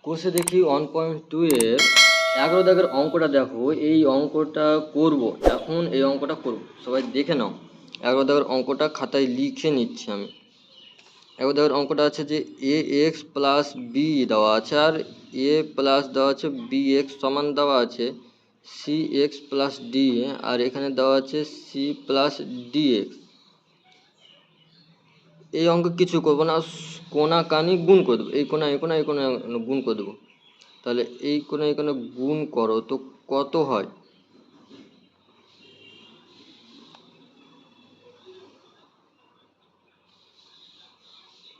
কোষে দেখি 1.2 এর 11 দাগের অঙ্কটা দেখো। এই অঙ্কটা করব, এখন এই অঙ্কটা করব, সবাই দেখে নাও। 11 দাগের অঙ্কটা খাতায় লিখে নিচ্ছি আমি। 11 দাগের অঙ্কটা আছে যে এ এক্স প্লাস বি দেওয়া আছে, আর এ প্লাস দেওয়া আছে বি এক্স সমান দেওয়া আছে সি এক্স প্লাস ডি, আর এখানে দেওয়া আছে সি প্লাস ডি এক্স। এই অঙ্ক কিছু করবো না, কোনা কানি গুণ করে দেবো। এই কোনা এই কোনা এই কোনা গুণ করে দেবো। তাহলে এই কোনা এই কোনা গুণ করো তো কত হয়?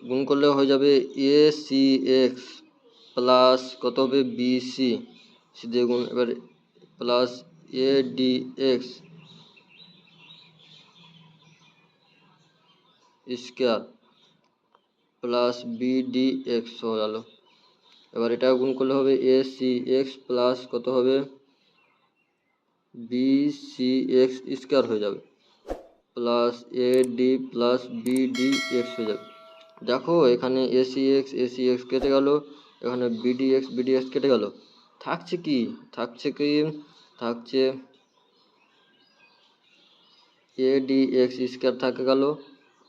গুণ করলে হয়ে যাবে এ সি এক্স প্লাস কত হবে বি সি, সি দিয়ে গুণ, এবার plus A D X square plus B D X হয়ে গেল। এবার এটা গুণ করলে হবে এ সি এক্স প্লাস কত হবে বি সি এক্স স্কোয়ার হয়ে যাবে, plus A D plus B D X হয়ে যাবে। দেখো এখানে এ সি এক্স কেটে গেল, এখানে বি ডি এক্স কেটে গেল। থাকছে কি? থাকছে এ ডি এক্স স্কোয়ার থাকে গেল,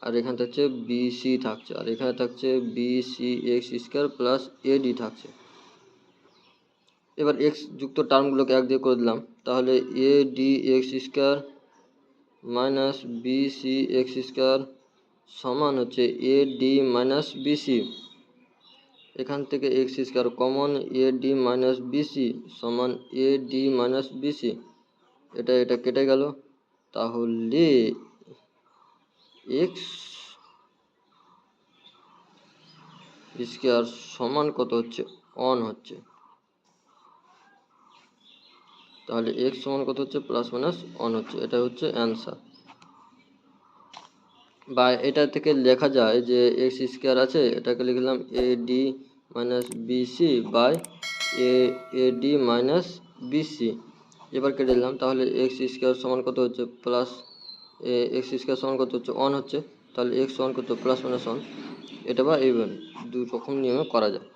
আর এখানে থাকছে বি সি থাকছে, আর এখানে থাকছে B C X square plus A D থাকছে। এবার এক্স যুক্ত টার্মগুলোকে এক দিয়ে করে দিলাম, তাহলে A D X square minus B C X square সমান হচ্ছে এ ডি মাইনাস বিসি। এখান থেকে X square common, A D minus BC সমান এ ডি মাইনাস বিসি। এটা কেটে গেল, তাহলে এক্স স্কোয়ার সমান কত হচ্ছে? অন হচ্ছে। তাহলে এক্স সমান কত হচ্ছে? প্লাস মাইনাস অন হচ্ছে। এটা হচ্ছে অ্যান্সার। বা এটা থেকে লেখা যায় যে এক্স স্কোয়ার আছে, এটাকে লিখলাম A D minus BC by A D minus BC. এবার কেটে দিলাম, তাহলে এক্স স্কোয়ার সমান কত হচ্ছে? প্লাস এক্স স্কোয়ার সমান কত হচ্ছে? অন হচ্ছে। তাহলে এক্স সমান কত? Plus minus on. এটা বা এই দুই রকম নিয়মে করা যায়।